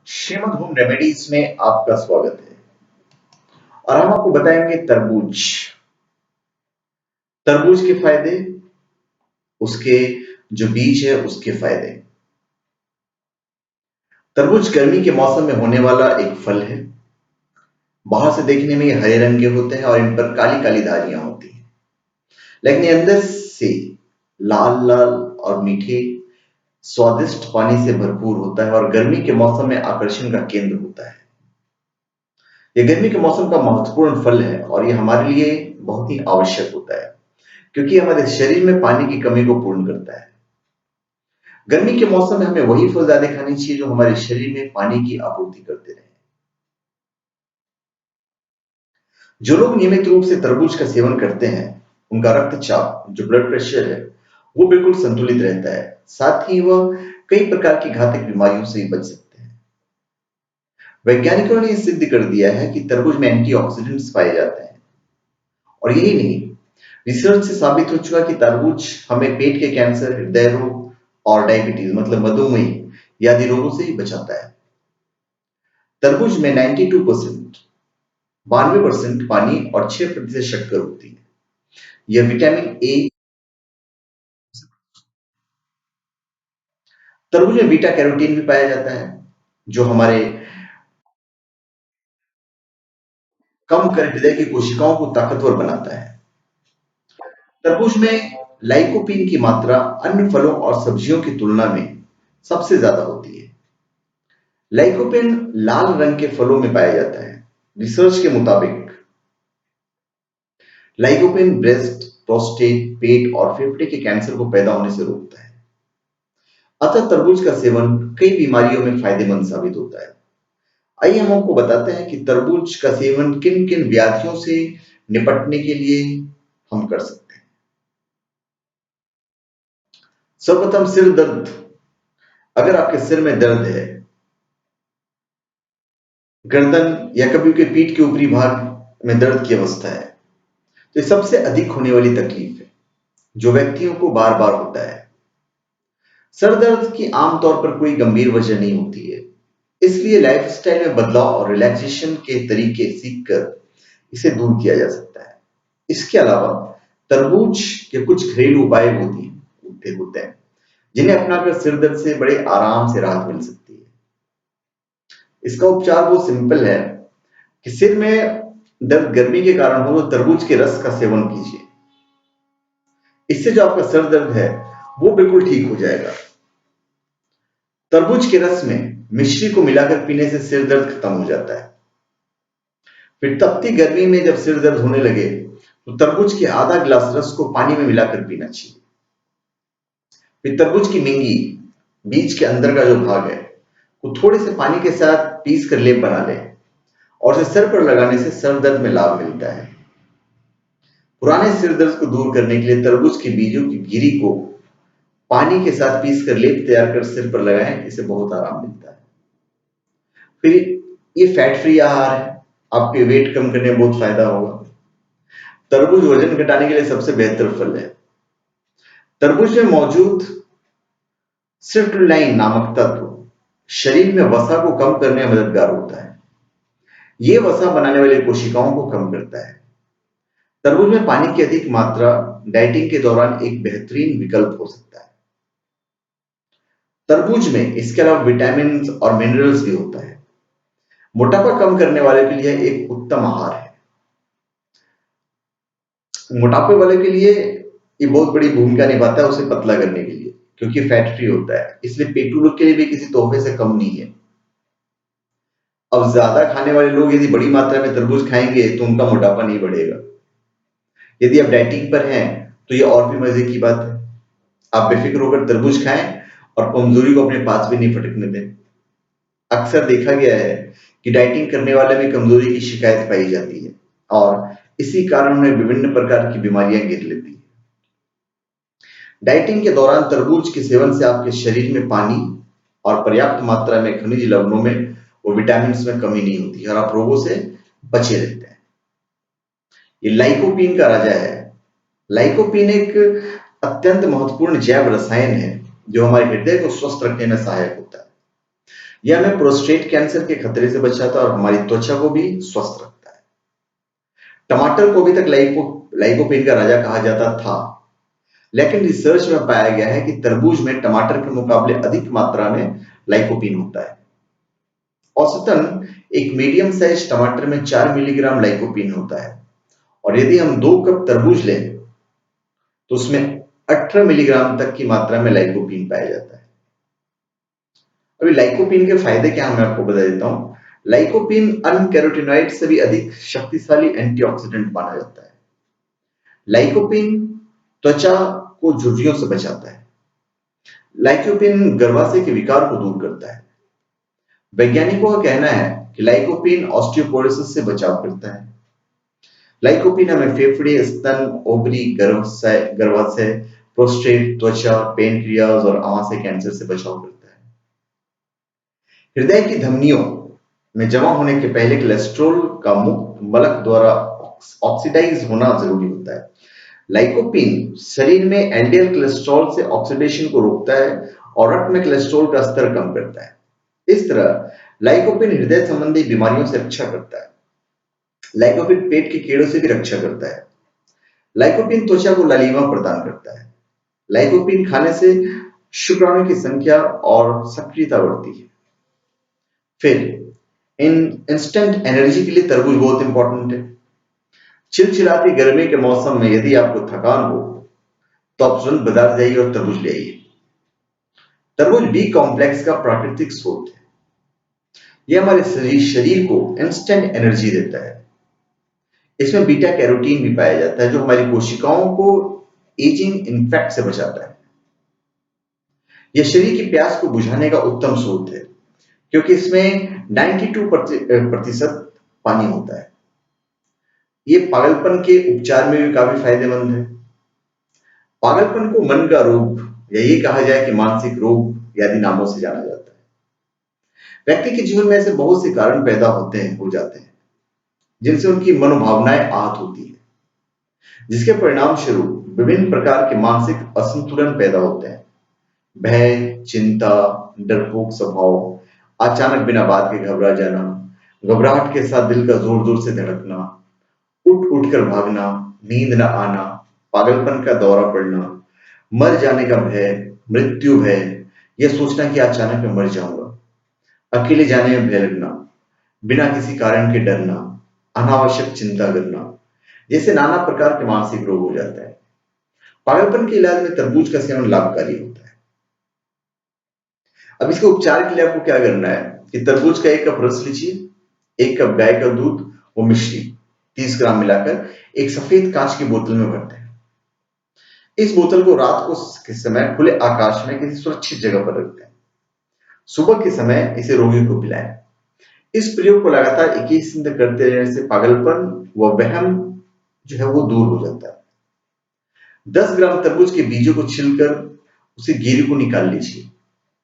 Shrimad home remedies में आपका स्वागत है। और हम आपको बताएंगे तरबूज। तरबूज के फायदे, उसके जो बीज है उसके फायदे। तरबूज गर्मी के मौसम में होने वाला एक फल है। बाहर से देखने में ये हरे रंग के होते हैं और इन पर काली काली धारियां होती हैं, लेकिन ये अंदर से लाल लाल और मीठे स्वादिष्ट पानी से भरपूर होता है और गर्मी के मौसम में आकर्षण का केंद्र होता है। ये गर्मी के मौसम का महत्वपूर्ण फल है और ये हमारे लिए बहुत ही आवश्यक होता है, क्योंकि हमारे शरीर में पानी की कमी को पूर्ण करता है। गर्मी के मौसम में हमें वही फल ज्यादा खाने चाहिए जो हमारे शरीर में पानी की आपूर्ति करते रहे। जो लोग नियमित रूप से तरबूज का सेवन करते हैं, उनका रक्तचाप, जो ब्लड प्रेशर है, वो बिल्कुल संतुलित रहता है। साथ ही वह कई प्रकार की घातक बीमारियों से बच सकते हैं। वैज्ञानिकों ने सिद्ध कर दिया है कि तरबूज में एंटीऑक्सीडेंट्स पाए जाते हैं। और यही नहीं, रिसर्च से साबित हो चुका कि तरबूज हमें पेट के कैंसर, हृदय रोग और डायबिटीज मतलब मधुमेह आदि रोगों से ही बचाता है। तरबूज में 92% पानी और 6% शक्कर होती है। यह विटामिन ए। तरबूज में बीटा कैरोटीन भी पाया जाता है, जो हमारे कम कर हृदय की कोशिकाओं को ताकतवर बनाता है। तरबूज में लाइकोपीन की मात्रा अन्य फलों और सब्जियों की तुलना में सबसे ज्यादा होती है। लाइकोपेन लाल रंग के फलों में पाया जाता है। रिसर्च के मुताबिक लाइकोपेन ब्रेस्ट, प्रोस्टेट, पेट और फेफड़े के कैंसर को पैदा होने से रोकता है। अतः तरबूज का सेवन कई बीमारियों में फायदेमंद साबित होता है। आइए हम आपको बताते हैं कि तरबूज का सेवन किन किन व्याधियों से निपटने के लिए हम कर सकते हैं। सर्वप्रथम सिर दर्द। अगर आपके सिर में दर्द है, गर्दन या कभी के पीठ के ऊपरी भाग में दर्द की अवस्था है, तो ये सबसे अधिक होने वाली तकलीफ है जो व्यक्तियों को बार बार होता है। सर दर्द की आमतौर पर कोई गंभीर वजह नहीं होती है, इसलिए लाइफस्टाइल में बदलाव और रिलैक्सेशन के तरीके सीखकर इसे दूर किया जा सकता है। इसके अलावा तरबूज के कुछ घरेलू उपाय होते हैं जिन्हें अपनाकर सिर दर्द से बड़े आराम से राहत मिल सकती है। इसका उपचार बहुत सिंपल है कि सिर में दर्द गर्मी के कारण हो तो तरबूज के रस का सेवन कीजिए। इससे जो आपका सर दर्द है वो बिल्कुल ठीक हो जाएगा। तरबूज के रस में मिश्री को मिलाकर पीने से सिर दर्द खत्म हो जाता है। फिर तपती गर्मी में जब सिर दर्द होने लगे तो तरबूज के आधा गिलास रस को पानी में मिलाकर पीना चाहिए। फिर तरबूज की मिंगी, बीज के अंदर का जो भाग है, वो थोड़े से पानी के साथ पीस कर लेप बना लें और इसे सिर पर लगाने से सर दर्द में लाभ मिलता है। पुराने सिर दर्द को दूर करने के लिए तरबूज के बीजों की गिरी को पानी के साथ पीस कर लेप तैयार कर सिर पर लगाएं, इससे बहुत आराम मिलता है। फिर ये फैट फ्री आहार है, आपके वेट कम करने में बहुत फायदा होगा। तरबूज वजन घटाने के लिए सबसे बेहतर फल है। तरबूज में मौजूद सिट्रुलाइन नामक तत्व शरीर में वसा को कम करने में मददगार होता है। ये वसा बनाने वाली कोशिकाओं को कम करता है। तरबूज में पानी की अधिक मात्रा डाइटिंग के दौरान एक बेहतरीन विकल्प हो सकता है। तरबूज में इसके अलावा विटामिन और मिनरल्स भी होता है। मोटापा कम करने वाले के लिए एक उत्तम आहार है। मोटापे वाले के लिए ये बहुत बड़ी भूमिका निभाता है उसे पतला करने के लिए, क्योंकि फैट फ्री होता है, इसलिए पेटू लोग के लिए भी किसी तोहफे से कम नहीं है। अब ज्यादा खाने वाले लोग यदि बड़ी मात्रा में तरबूज खाएंगे तो उनका मोटापा नहीं बढ़ेगा। यदि आप डाइटिंग पर हैं तो ये और भी मजे की बात है। आप बेफिक्र होकर तरबूज खाएं और कमजोरी को अपने पास भी नहीं फटकने दें। अक्सर देखा गया है कि डाइटिंग करने वाले में कमजोरी की शिकायत पाई जाती है और इसी कारण उन्हें विभिन्न प्रकार की बीमारियां घेर लेती है। डाइटिंग के दौरान तरबूज के सेवन से आपके शरीर में पानी और पर्याप्त मात्रा में खनिज लवणों में और विटामिन में कमी नहीं होती और आप रोगों से बचे रहते हैं। ये लाइकोपीन का राजा है। लाइकोपीन एक अत्यंत महत्वपूर्ण जैव रसायन है जो हमारे हृदय को स्वस्थ रखने में सहायक होता है। यह हमें प्रोस्टेट कैंसर के खतरे से बचाता है और हमारी त्वचा को भी स्वस्थ रखता है। टमाटर को अभी तक लाइकोपेन का राजा कहा जाता था, लेकिन रिसर्च में पाया गया है कि तरबूज में टमाटर के मुकाबले अधिक मात्रा में लाइकोपीन होता है। औसतन एक मीडियम साइज टमाटर में 4 मिलीग्राम लाइकोपीन होता है और यदि हम 2 कप तरबूज लें तो उसमें 18 मिलीग्राम तक की मात्रा में लाइकोपीन पाया जाता है। अभी लाइकोपीन के फायदे क्या मैं आपको बता देता हूं। लाइकोपीन अनकैरोटीनॉइड से भी अधिक शक्तिशाली एंटीऑक्सीडेंट माना जाता है। लाइकोपीन त्वचा को झुर्रियों से बचाता है। लाइकोपीन गर्भाशय के विकार को दूर करता है। वैज्ञानिकों का कहना है कि लाइकोपीन ऑस्टियोपोरोसिस से बचाव करता है। लाइकोपीन हमें फेफड़े, स्तन, ओवरी, गर्भाशय, प्रोस्टेट, त्वचा, पेनक्रियाज और आमाशय कैंसर से बचाव करता है। हृदय की धमनियों में जमा होने के पहले कोलेस्ट्रॉल का मुक्त मलक द्वारा ऑक्सीडाइज होना जरूरी होता है। लाइकोपीन शरीर में एलडीएल कोलेस्ट्रॉल से ऑक्सीडेशन को रोकता है और रक्त में कोलेस्ट्रॉल का स्तर कम करता है। इस तरह लाइकोपीन हृदय संबंधी बीमारियों से रक्षा करता है। लाइकोपीन पेट के कीड़ों से भी रक्षा करता है। लाइकोपीन त्वचा को लालिमा प्रदान करता है। लाइकोपीन खाने से शुक्राणु की संख्या और सक्रियता बढ़ती है। फिर इंस्टेंट एनर्जी के लिए तरबूज बहुत इंपॉर्टेंट है। चिलचिलाती गर्मी के मौसम में यदि आपको थकान हो तो आप तुरंत बाजार जाइए और तरबूज ले आइए। तरबूज बी कॉम्प्लेक्स का प्राकृतिक स्रोत है। यह हमारे शरीर को इंस्टेंट एनर्जी देता है। इसमें बीटा कैरोटीन भी पाया जाता है जो हमारी कोशिकाओं को एजिंग इन्फेक्ट से बचाता है। यह शरीर की प्यास को बुझाने का उत्तम स्रोत है क्योंकि इसमें 92% पानी होता है। ये पागलपन के उपचार में भी काफी फायदेमंद है। पागलपन को मन का रोग या ये कहा जाए कि मानसिक रोग आदि नामों से जाना जाता है। व्यक्ति के जीवन में ऐसे बहुत से कारण पैदा हो जाते हैं जिनसे उनकी मनोभावनाएं आहत होती है, जिसके परिणाम स्वरूप विभिन्न प्रकार के मानसिक असंतुलन पैदा होते हैं। भय, चिंता, डरपोक स्वभाव, अचानक बिना बात के घबरा जाना, घबराहट के साथ दिल का जोर जोर से धड़कना, उठ उठकर भागना, नींद न आना, पागलपन का दौरा पड़ना, मर जाने का भय, मृत्यु भय, यह सोचना कि अचानक मैं मर जाऊंगा, अकेले जाने में भय लगना, बिना किसी कारण के डरना, अनावश्यक चिंता करना, जैसे नाना प्रकार के मानसिक रोग हो जाता है। पागलपन के इलाज में तरबूज का सेवन लाभकारी होता है। अब इसके उपचार के लिए आपको क्या करना है कि तरबूज का 1 कप रस लीजिए, 1 कप गाय का दूध वो मिश्री 30 ग्राम मिलाकर एक सफेद कांच की बोतल में भरते हैं। इस बोतल को रात को के समय खुले आकाश में किसी सुरक्षित जगह पर रखते हैं। सुबह के समय इसे रोगी को पिलाएं। इस प्रयोग को लगातार 21 दिन तक करते रहने से पागलपन व वहम जो है वो दूर हो जाता है। 10 ग्राम तरबूज के बीजों को छिलकर उसे गिरी को निकाल लीजिए।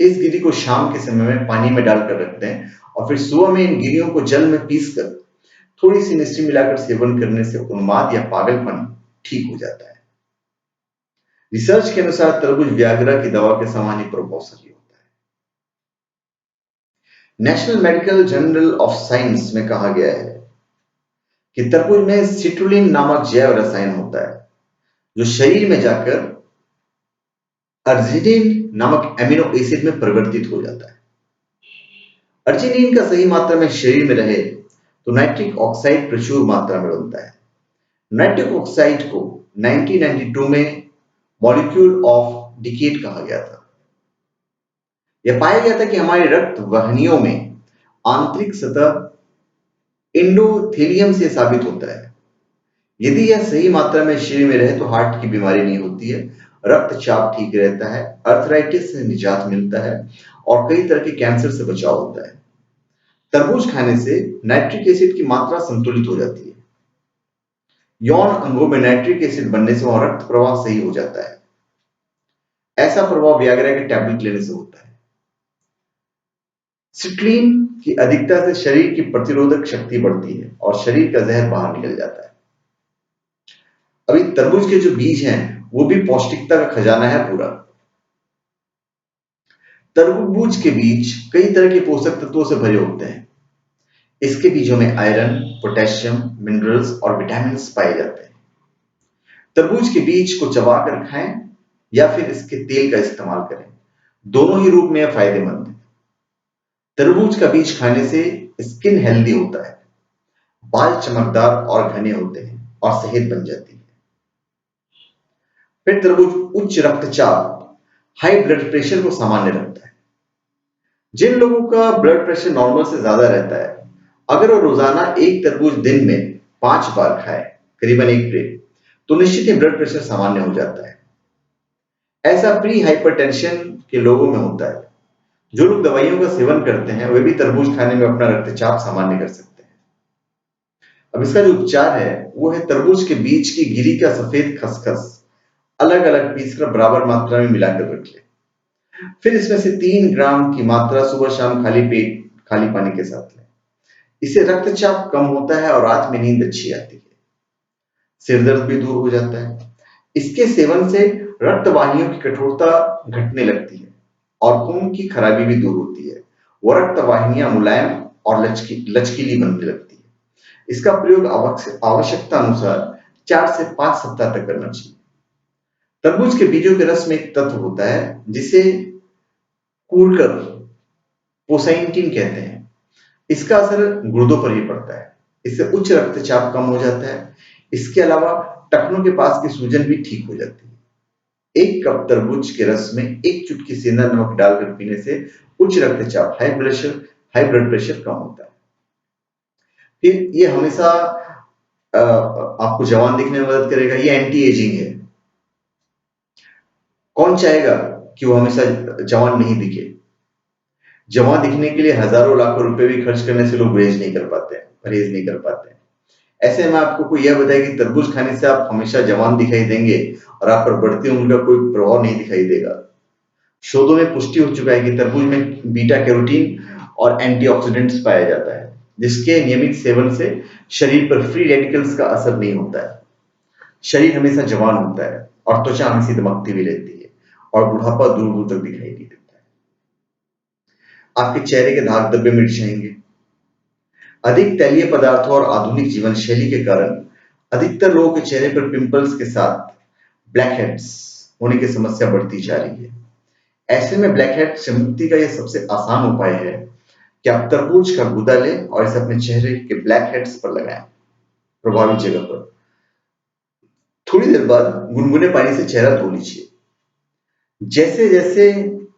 इस गिरी को शाम के समय में पानी में डालकर रखते हैं और फिर सुबह में इन गिरियों को जल में पीसकर थोड़ी सी मिश्री मिलाकर सेवन करने से उन्माद या पागलपन ठीक हो जाता है। रिसर्च के अनुसार तरबूज व्याग्रा की दवा के समान ही प्रभावशाली होता है। National medical journal of science में कहा गया है कि तरबूज में सिट्रुलिन नामक जैव रसायन होता है जो शरीर में जाकर अर्जिनिन नामक एमिनो एसिड में परिवर्तित हो जाता है। अर्जिनिन का सही मात्रा में शरीर में रहे तो नाइट्रिक ऑक्साइड प्रचुर मात्रा में बनता है। नाइट्रिक ऑक्साइड को 1992 में मॉलिक्यूल ऑफ डिकेड कहा गया था। यह पाया गया था कि हमारे रक्त वाहिनियों में आंतरिक सतह एंडोथेलियम से साबित होता है। यदि यह सही मात्रा में शरीर में रहे तो हार्ट की बीमारी नहीं होती है, रक्तचाप ठीक रहता है, अर्थराइटिस से निजात मिलता है और कई तरह के कैंसर से बचाव होता है। तरबूज खाने से नाइट्रिक एसिड की मात्रा संतुलित हो जाती है। यौन अंगों में नाइट्रिक एसिड बनने से वहां रक्त प्रवाह सही हो जाता है। ऐसा प्रभाव वियाग्रा के टैबलेट लेने से होता है। सिट्रीन की अधिकता से शरीर की प्रतिरोधक शक्ति बढ़ती है और शरीर का जहर बाहर निकल जाता है। अभी तरबूज के जो बीज हैं वो भी पौष्टिकता का खजाना है पूरा। तरबूज के बीज कई तरह के पोषक तत्वों से भरे होते हैं। इसके बीजों में आयरन, पोटेशियम, मिनरल्स और विटामिन पाए जाते हैं। तरबूज के बीज को चबाकर खाएं या फिर इसके तेल का इस्तेमाल करें। दोनों ही रूप में यह फायदेमंद है। तरबूज का बीज खाने से स्किन हेल्दी होता है, बाल चमकदार और घने होते हैं और सेहत बन जाती है। फिर तरबूज उच्च रक्तचाप, हाई ब्लड प्रेशर को सामान्य रखता है। जिन लोगों का ब्लड प्रेशर नॉर्मल से ज्यादा रहता है, अगर वो रोजाना एक तरबूज दिन में 5 बार खाए, करीबन 1 प्लेट, तो निश्चित ही ब्लड प्रेशर सामान्य हो जाता है। ऐसा प्री हाइपरटेंशन के लोगों में होता है। जो लोग दवाइयों का सेवन करते हैं, वे भी तरबूज खाने में अपना रक्तचाप सामान्य कर सकते हैं। अब इसका जो उपचार है, वो है तरबूज के बीज की गिरी का सफेद खसखस अलग अलग पीस कर बराबर मात्रा में मिलाकर रख ले। फिर इसमें से 3 ग्राम की मात्रा सुबह शाम खाली पेट खाली पानी के साथ लें। इससे रक्तचाप कम होता है और रात में नींद अच्छी आती है। सिर दर्द भी दूर हो जाता है। इसके सेवन से रक्त वाहिनियों की कठोरता घटने लगती है और खून की खराबी भी दूर होती है। वो रक्त वाहिनियां मुलायम और लचकीली बनने लगती है। इसका प्रयोग आवश्यकता अनुसार 4 से 5 सप्ताह तक करना चाहिए। तरबूज के बीजों के रस में एक तत्व होता है जिसे कूरकर पोसाइंटिन कहते हैं। इसका असर गुर्दों पर ही पड़ता है। इससे उच्च रक्तचाप कम हो जाता है। इसके अलावा टखनों के पास की सूजन भी ठीक हो जाती है। 1 कप तरबूज के रस में 1 चुटकी सेंधा नमक डालकर पीने से उच्च रक्तचाप, हाई ब्लड प्रेशर कम होता है। फिर ये हमेशा आपको जवान दिखने में मदद करेगा। ये एंटी एजिंग है। कौन चाहेगा कि वो हमेशा जवान नहीं दिखे? जवान दिखने के लिए हजारों लाखों रुपए भी खर्च करने से लोग परहेज नहीं कर पाते हैं। ऐसे में आपको कोई यह बताए कि तरबूज खाने से आप हमेशा जवान दिखाई देंगे और आप पर बढ़ती उम्र का कोई प्रभाव नहीं दिखाई देगा। शोधों में पुष्टि हो चुका है कि तरबूज में बीटा कैरोटीन और एंटीऑक्सीडेंट्स पाया जाता है, जिसके नियमित सेवन से शरीर पर फ्री रेडिकल्स का असर नहीं होता है। शरीर हमेशा जवान होता है और त्वचा हमेशा दमकती भी रहती है और बुढ़ापा दूर दूर तक दिखाई नहीं देता है। आपके चेहरे के दाग धब्बे मिट जाएंगे। अधिक तैलीय पदार्थों और आधुनिक जीवन शैली के कारण अधिकतर लोगों के चेहरे पर पिंपल्स के साथ ब्लैक हेड्स होने की समस्या बढ़ती जा रही है। ऐसे में ब्लैक हेड से मुक्ति का यह सबसे आसान उपाय है कि आप तरबूज का गूदा लें और इसे अपने चेहरे के ब्लैक हेड्स पर लगाएं, प्रभावित जगह पर। थोड़ी देर बाद गुनगुने पानी से चेहरा धो लीजिए। जैसे जैसे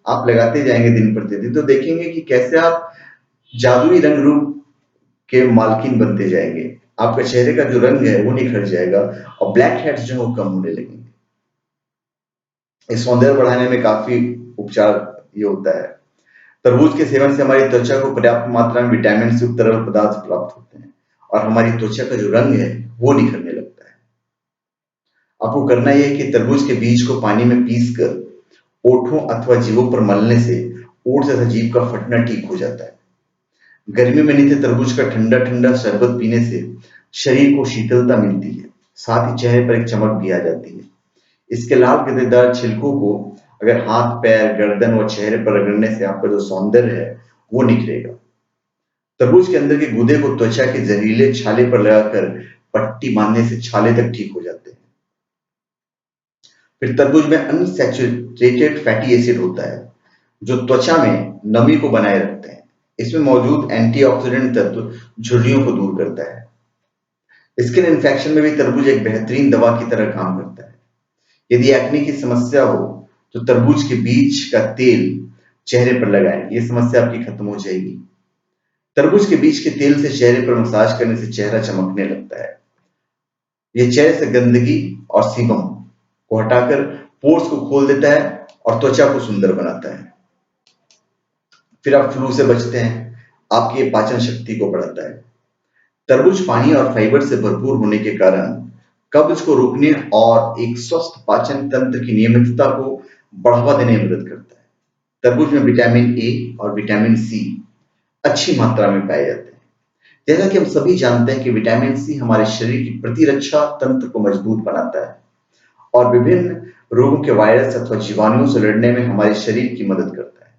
आप लगाते जाएंगे दिन प्रतिदिन, तो देखेंगे कि कैसे आप जादुई रंग रूप के मालकिन बनते जाएंगे। आपके चेहरे का जो रंग है वो निखर जाएगा और ब्लैक हेड्स जो है वो कम होने लगेंगे। इस सौंदर्य बढ़ाने में काफी उपचार ये होता है। तरबूज के सेवन से हमारी त्वचा को पर्याप्त मात्रा में विटामिन से युक्त तरल पदार्थ प्राप्त होते हैं और हमारी त्वचा का जो रंग है वो निखरने लगता है। आपको करना यह है कि तरबूज के बीज को पानी में पीसकर ओठों अथवा जीभों पर मलने से ओठ तथा जीभ का फटना ठीक हो जाता है। गर्मी में नीचे तरबूज का ठंडा ठंडा शरबत पीने से शरीर को शीतलता मिलती है, साथ ही चेहरे पर एक चमक भी आ जाती है। इसके लाल गद्देदार छिलकों को अगर हाथ, पैर, गर्दन और चेहरे पर रगड़ने से आपका जो सौंदर्य है वो निखरेगा। तरबूज के अंदर के गूदे को त्वचा के जहरीले छाले पर लगाकर पट्टी बांधने से छाले तक ठीक हो जाते हैं। फिर तरबूज में अनसैचुरेटेड फैटी एसिड होता है जो त्वचा में नमी को बनाए रखते हैं। इसमें मौजूद एंटीऑक्सीडेंट तत्व झुर्रियों को दूर करता है। स्किन इन्फेक्शन में भी तरबूज एक बेहतरीन दवा की तरह काम करता है। यदि एक्ने की समस्या हो तो तरबूज के बीज का तेल चेहरे पर लगाएं, ये समस्या आपकी खत्म हो जाएगी। तरबूज के बीज के तेल से चेहरे पर मसाज करने से चेहरा चमकने लगता है। यह चेहरे से गंदगी और सीबम को हटाकर पोर्स को खोल देता है और त्वचा को सुंदर बनाता है। फिर आप फ्लू से बचते हैं। आपकी पाचन शक्ति को बढ़ाता है। तरबूज पानी और फाइबर से भरपूर होने के कारण कब्ज को रोकने और एक स्वस्थ पाचन तंत्र की नियमितता को बढ़ावा देने में मदद करता है। तरबूज में विटामिन ए और विटामिन सी अच्छी मात्रा में पाए जाते हैं। जैसा कि हम सभी जानते हैं कि विटामिन सी हमारे शरीर की प्रतिरक्षा तंत्र को मजबूत बनाता है और विभिन्न रोगों के वायरस अथवा जीवाणुओं से लड़ने में हमारे शरीर की मदद करता है।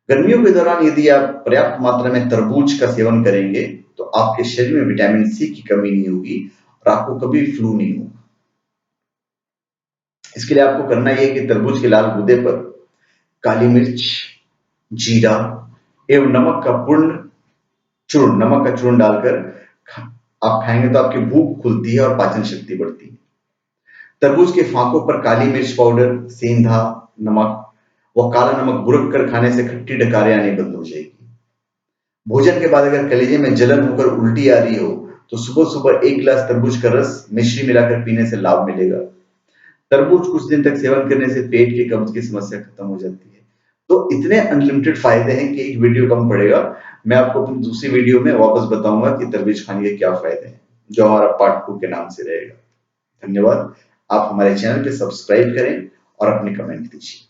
गर्मियों के दौरान यदि आप पर्याप्त मात्रा में तरबूज का सेवन करेंगे तो आपके शरीर में विटामिन सी की कमी नहीं होगी और आपको कभी फ्लू नहीं होगा। इसके लिए आपको करना यह है कि तरबूज के लाल गूदे पर काली मिर्च, जीरा एवं नमक का चूर्ण डालकर आप खाएंगे तो आपकी भूख खुलती है और पाचन शक्ति बढ़ती है। तरबूज के फांकों पर काली मिर्च पाउडर, सेंधा नमक व काला नमक बुरक कर खाने से खट्टी डकारें आनी बंद हो जाएगी। भोजन के बाद अगर कलेजे में जलन होकर उल्टी आ रही हो तो सुबह सुबह 1 गिलास तरबूज का रस मिश्री मिलाकर पीने से लाभ मिलेगा। तरबूज कुछ दिन तक सेवन करने से पेट की कब्ज की समस्या खत्म हो जाती है। तो इतने अनलिमिटेड फायदे हैं कि एक वीडियो कम पड़ेगा। मैं आपको अपनी दूसरी वीडियो में वापस बताऊंगा कि तरबूज खाने के क्या फायदे हैं, जो हमारा पार्ट 2 के नाम से रहेगा। धन्यवाद। आप हमारे चैनल पे सब्सक्राइब करें और अपने कमेंट दीजिए।